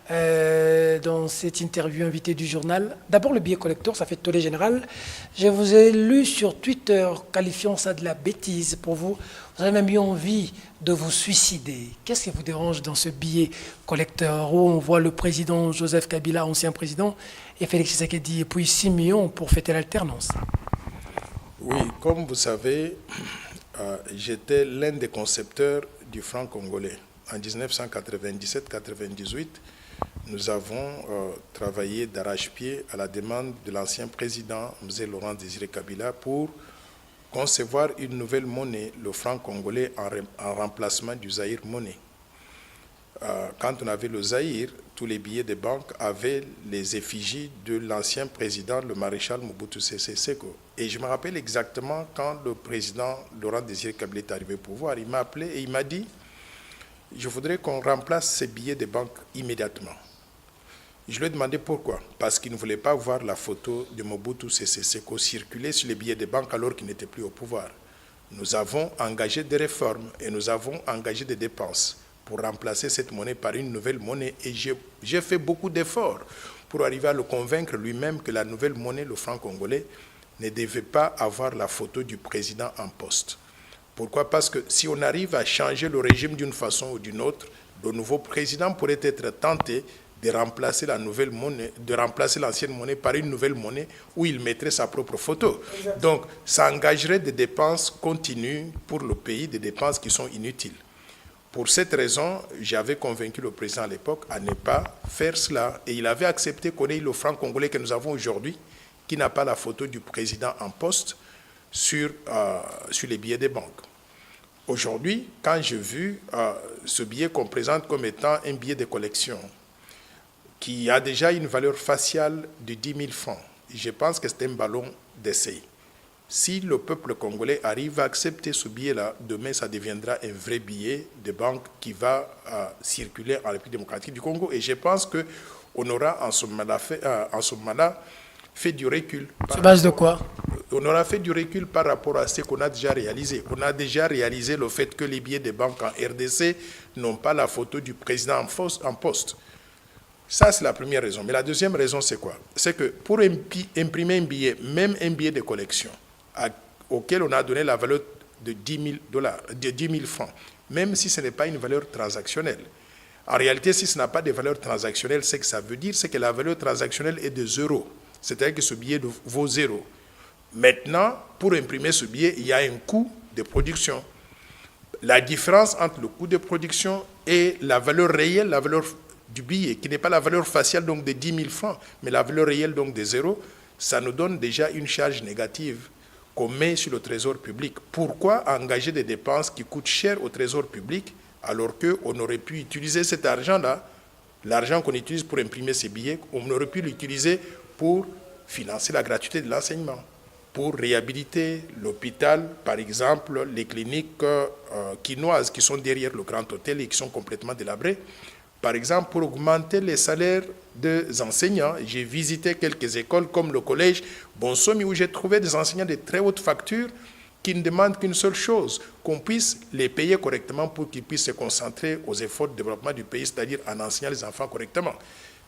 dans cette interview invitée du journal. D'abord, le billet collector, ça fait tollé général. Je vous ai lu sur Twitter qualifiant ça de la bêtise pour vous. Vous avez même eu envie de vous suicider. Qu'est-ce qui vous dérange dans ce billet collecteur où on voit le président Joseph Kabila, ancien président, et Félix Tshisekedi, et puis 6 millions pour fêter l'alternance? Oui, comme vous savez, j'étais l'un des concepteurs du franc congolais. En 1997-98, nous avons travaillé d'arrache-pied à la demande de l'ancien président, M. Laurent Désiré Kabila, pour concevoir une nouvelle monnaie, le franc congolais, en remplacement du Zaïre monnaie. Quand on avait le Zaïre, tous les billets des banques avaient les effigies de l'ancien président, le maréchal Mobutu Sese Seko. Et je me rappelle exactement quand le président Laurent Désiré Kabila est arrivé au pouvoir, il m'a appelé et il m'a dit « Je voudrais qu'on remplace ces billets des banques immédiatement ». Je lui ai demandé pourquoi. Parce qu'il ne voulait pas voir la photo de Mobutu Sese Seko circuler sur les billets des banques alors qu'il n'était plus au pouvoir. Nous avons engagé des réformes et nous avons engagé des dépenses pour remplacer cette monnaie par une nouvelle monnaie. Et j'ai fait beaucoup d'efforts pour arriver à le convaincre lui-même que la nouvelle monnaie, le franc congolais, ne devait pas avoir la photo du président en poste. Pourquoi? Parce que si on arrive à changer le régime d'une façon ou d'une autre, le nouveau président pourrait être tenté de remplacer la nouvelle monnaie, de remplacer l'ancienne monnaie par une nouvelle monnaie où il mettrait sa propre photo. Donc, ça engagerait des dépenses continues pour le pays, des dépenses qui sont inutiles. Pour cette raison, j'avais convaincu le président à l'époque à ne pas faire cela. Et il avait accepté qu'on ait le franc congolais que nous avons aujourd'hui, qui n'a pas la photo du président en poste sur les billets des banques. Aujourd'hui, quand j'ai vu ce billet qu'on présente comme étant un billet de collection, qui a déjà une valeur faciale de 10 000 francs, je pense que c'est un ballon d'essai. Si le peuple congolais arrive à accepter ce billet-là, demain, ça deviendra un vrai billet de banque qui va circuler en République démocratique du Congo. Et je pense qu'on aura en ce moment-là fait du recul. Sur base de quoi? On aura fait du recul par rapport à ce qu'on a déjà réalisé. On a déjà réalisé le fait que les billets de banque en RDC n'ont pas la photo du président en poste. Ça, c'est la première raison. Mais la deuxième raison, c'est quoi? C'est que pour imprimer un billet, même un billet de collection, auquel on a donné la valeur de 10 000 francs, même si ce n'est pas une valeur transactionnelle. En réalité, si ce n'a pas de valeur transactionnelle, ce que ça veut dire, c'est que la valeur transactionnelle est de 0. C'est-à-dire que ce billet vaut 0. Maintenant, pour imprimer ce billet, il y a un coût de production. La différence entre le coût de production et la valeur réelle, la valeur du billet, qui n'est pas la valeur faciale donc de 10 000 francs, mais la valeur réelle donc de 0, ça nous donne déjà une charge négative qu'on met sur le trésor public. Pourquoi engager des dépenses qui coûtent cher au trésor public alors qu'on aurait pu utiliser cet argent-là, l'argent qu'on utilise pour imprimer ces billets, on aurait pu l'utiliser pour financer la gratuité de l'enseignement, pour réhabiliter l'hôpital, par exemple, les cliniques quinoises qui sont derrière le Grand Hôtel et qui sont complètement délabrées. Par exemple, pour augmenter les salaires des enseignants, j'ai visité quelques écoles comme le collège Bonsomi où j'ai trouvé des enseignants de très haute facture qui ne demandent qu'une seule chose, qu'on puisse les payer correctement pour qu'ils puissent se concentrer aux efforts de développement du pays, c'est-à-dire en enseignant les enfants correctement.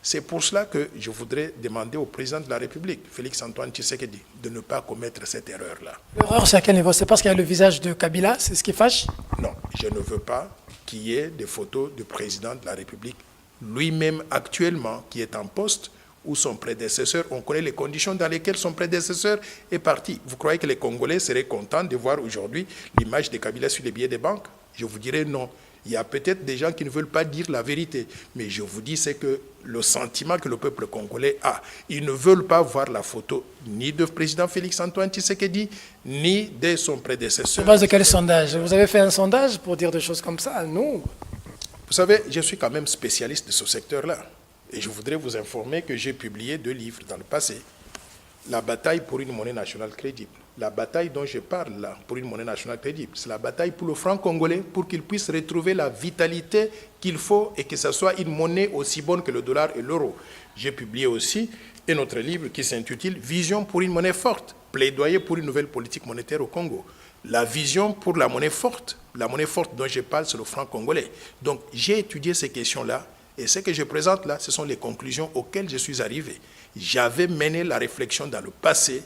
C'est pour cela que je voudrais demander au président de la République, Félix-Antoine Tshisekedi, de ne pas commettre cette erreur-là. L'erreur, c'est à quel niveau? C'est parce qu'il y a le visage de Kabila, c'est ce qui fâche? Non, je ne veux pas qu'il y ait des photos du président de la République lui-même actuellement, qui est en poste, ou son prédécesseur. On connaît les conditions dans lesquelles son prédécesseur est parti. Vous croyez que les Congolais seraient contents de voir aujourd'hui l'image de Kabila sur les billets des banques? Je vous dirais non. Il y a peut-être des gens qui ne veulent pas dire la vérité, mais je vous dis, c'est que le sentiment que le peuple congolais a, ils ne veulent pas voir la photo ni du président Félix-Antoine Tshisekedi, ni de son prédécesseur. Sur base de quel sondage? Vous avez fait un sondage pour dire des choses comme ça? Non. Vous savez, je suis quand même spécialiste de ce secteur-là. Et je voudrais vous informer que j'ai publié 2 livres dans le passé. La bataille pour une monnaie nationale crédible. La bataille dont je parle là, pour une monnaie nationale crédible, c'est la bataille pour le franc congolais, pour qu'il puisse retrouver la vitalité qu'il faut et que ce soit une monnaie aussi bonne que le dollar et l'euro. J'ai publié aussi un autre livre qui s'intitule « Vision pour une monnaie forte », plaidoyer pour une nouvelle politique monétaire au Congo. La vision pour la monnaie forte dont je parle, c'est le franc congolais. Donc j'ai étudié ces questions-là Et ce que je présente là, ce sont les conclusions auxquelles je suis arrivé. J'avais mené la réflexion dans le passé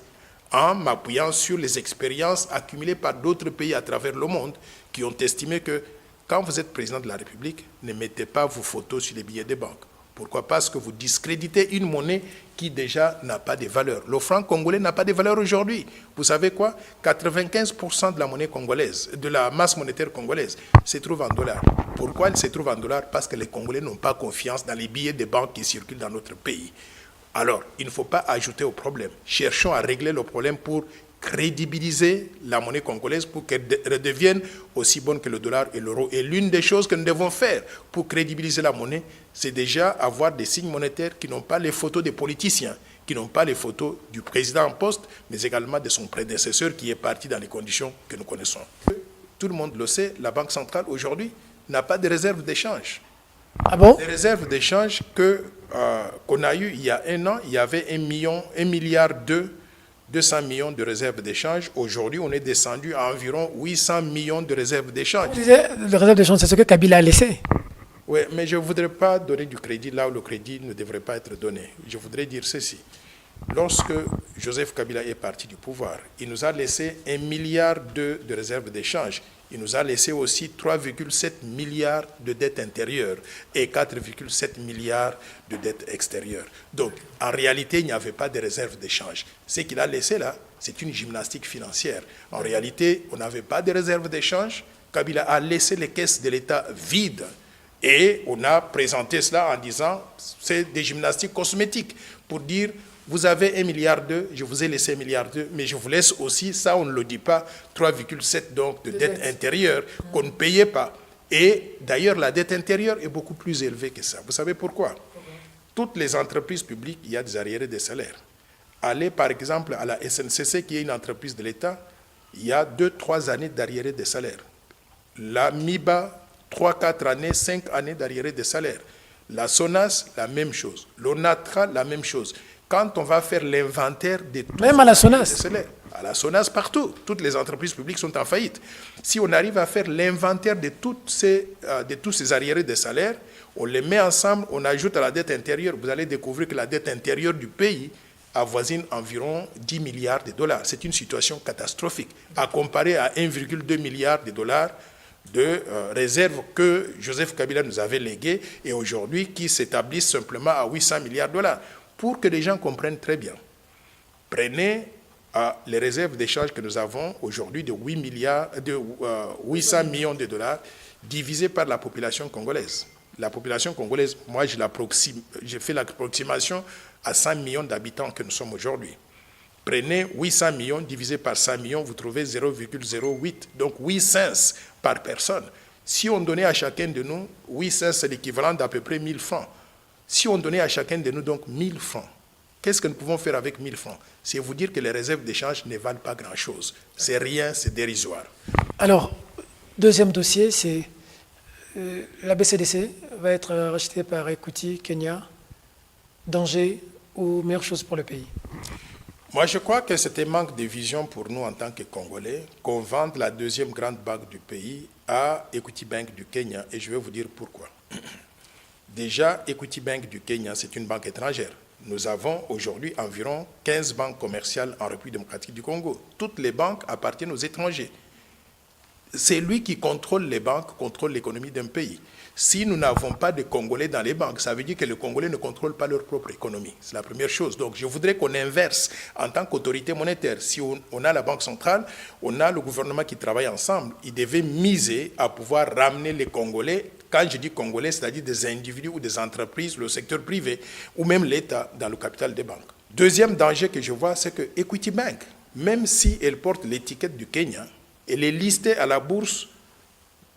en m'appuyant sur les expériences accumulées par d'autres pays à travers le monde qui ont estimé que quand vous êtes président de la République, ne mettez pas vos photos sur les billets des banques. Pourquoi? Parce que vous discréditez une monnaie qui déjà n'a pas de valeur. Le franc congolais n'a pas de valeur aujourd'hui. Vous savez quoi? 95% de la monnaie congolaise, de la masse monétaire congolaise, se trouve en dollars. Pourquoi elle se trouve en dollars? Parce que les Congolais n'ont pas confiance dans les billets des banques qui circulent dans notre pays. Alors, il ne faut pas ajouter au problème. Cherchons à régler le problème pour crédibiliser la monnaie congolaise pour qu'elle redevienne aussi bonne que le dollar et l'euro. Et l'une des choses que nous devons faire pour crédibiliser la monnaie, c'est déjà avoir des signes monétaires qui n'ont pas les photos des politiciens, qui n'ont pas les photos du président en poste, mais également de son prédécesseur qui est parti dans les conditions que nous connaissons. Tout le monde le sait, la Banque centrale aujourd'hui n'a pas de réserve d'échange. Ah bon? Les réserves d'échange qu'on a eues il y a un an, il y avait 1,2 milliard 200 millions de réserves d'échange. Aujourd'hui, on est descendu à environ 800 millions de réserves d'échange. Vous disiez, le réserve d'échange, c'est ce que Kabila a laissé. Oui, mais je ne voudrais pas donner du crédit là où le crédit ne devrait pas être donné. Je voudrais dire ceci. Lorsque Joseph Kabila est parti du pouvoir, il nous a laissé 1,2 milliard de réserves d'échange. Il nous a laissé aussi 3,7 milliards de dettes intérieures et 4,7 milliards de dettes extérieures. Donc, en réalité, il n'y avait pas de réserve d'échange. Ce qu'il a laissé là, c'est une gymnastique financière. En réalité, on n'avait pas de réserve d'échange. Kabila a laissé les caisses de l'État vides. Et on a présenté cela en disant, c'est des gymnastiques cosmétiques pour dire, vous avez 1,2 milliard, je vous ai laissé 1,2 milliard, mais je vous laisse aussi, ça on ne le dit pas, 3,7 donc de dette intérieure qu'on ne payait pas. Et d'ailleurs, la dette intérieure est beaucoup plus élevée que ça. Vous savez pourquoi? Toutes les entreprises publiques, il y a des arriérés de salaire. Allez par exemple à la SNCC, qui est une entreprise de l'État, il y a 2-3 années d'arriérés de salaire. La MIBA, 3-4 années, 5 années d'arriérés de salaire. La SONAS, la même chose. L'ONATRA, la même chose. Quand on va faire l'inventaire de tous même à la SONAS, à la SONAS partout, toutes les entreprises publiques sont en faillite. Si on arrive à faire l'inventaire de tous ces arriérés de salaire, on les met ensemble, on ajoute à la dette intérieure, vous allez découvrir que la dette intérieure du pays avoisine environ 10 milliards de dollars. C'est une situation catastrophique, à comparer à 1,2 milliard de dollars de réserves que Joseph Kabila nous avait léguées et aujourd'hui qui s'établissent simplement à 800 milliards de dollars. Pour que les gens comprennent très bien, prenez les réserves d'échange que nous avons aujourd'hui de 800 millions de dollars divisées par la population congolaise. La population congolaise, moi je fais l'approximation à 100 millions d'habitants que nous sommes aujourd'hui. Prenez 800 millions divisé par 100 millions, vous trouvez 0,08, donc 8 cents par personne. Si on donnait à chacun de nous, 8 cents c'est l'équivalent d'à peu près 1000 francs. Si on donnait à chacun de nous donc 1000 francs, qu'est-ce que nous pouvons faire avec 1000 francs? C'est vous dire que les réserves d'échange ne valent pas grand-chose. C'est rien, c'est dérisoire. Alors, deuxième dossier, c'est la BCDC va être rachetée par Equity Kenya. Danger ou meilleure chose pour le pays? Moi, je crois que c'était un manque de vision pour nous en tant que Congolais qu'on vende la deuxième grande banque du pays à Equity Bank du Kenya. Et je vais vous dire pourquoi. Déjà, Equity Bank du Kenya, c'est une banque étrangère. Nous avons aujourd'hui environ 15 banques commerciales en République démocratique du Congo. Toutes les banques appartiennent aux étrangers. C'est lui qui contrôle les banques, contrôle l'économie d'un pays. Si nous n'avons pas de Congolais dans les banques, ça veut dire que les Congolais ne contrôlent pas leur propre économie. C'est la première chose. Donc je voudrais qu'on inverse en tant qu'autorité monétaire. Si on a la Banque centrale, on a le gouvernement qui travaille ensemble. Il devait miser à pouvoir ramener les Congolais. Quand je dis Congolais, c'est-à-dire des individus ou des entreprises, le secteur privé, ou même l'État dans le capital des banques. Deuxième danger que je vois, c'est que Equity Bank, même si elle porte l'étiquette du Kenya, elle est listée à la bourse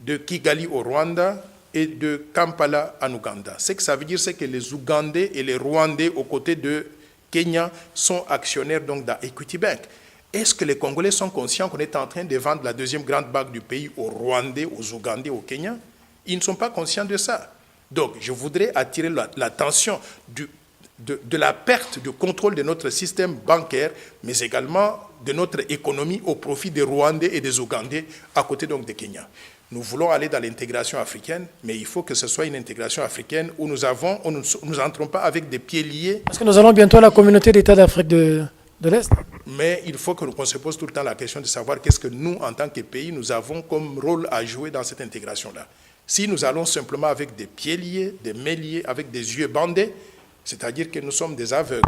de Kigali au Rwanda et de Kampala en Ouganda. Ce que ça veut dire, c'est que les Ougandais et les Rwandais aux côtés de Kenya sont actionnaires donc dans Equity Bank. Est-ce que les Congolais sont conscients qu'on est en train de vendre la deuxième grande banque du pays aux Rwandais, aux Ougandais, aux Kenyans? Ils ne sont pas conscients de ça. Donc, je voudrais attirer l'attention de la perte de contrôle de notre système bancaire, mais également de notre économie au profit des Rwandais et des Ougandais à côté donc des Kenyans. Nous voulons aller dans l'intégration africaine, mais il faut que ce soit une intégration africaine où nous n'entrons pas avec des pieds liés. Parce que nous allons bientôt à la communauté d'États d'Afrique de l'Est. Mais il faut qu'on se pose tout le temps la question de savoir qu'est-ce que nous, en tant que pays, nous avons comme rôle à jouer dans cette intégration-là. Si nous allons simplement avec des pieds liés, des mains liés, avec des yeux bandés, c'est-à-dire que nous sommes des aveugles.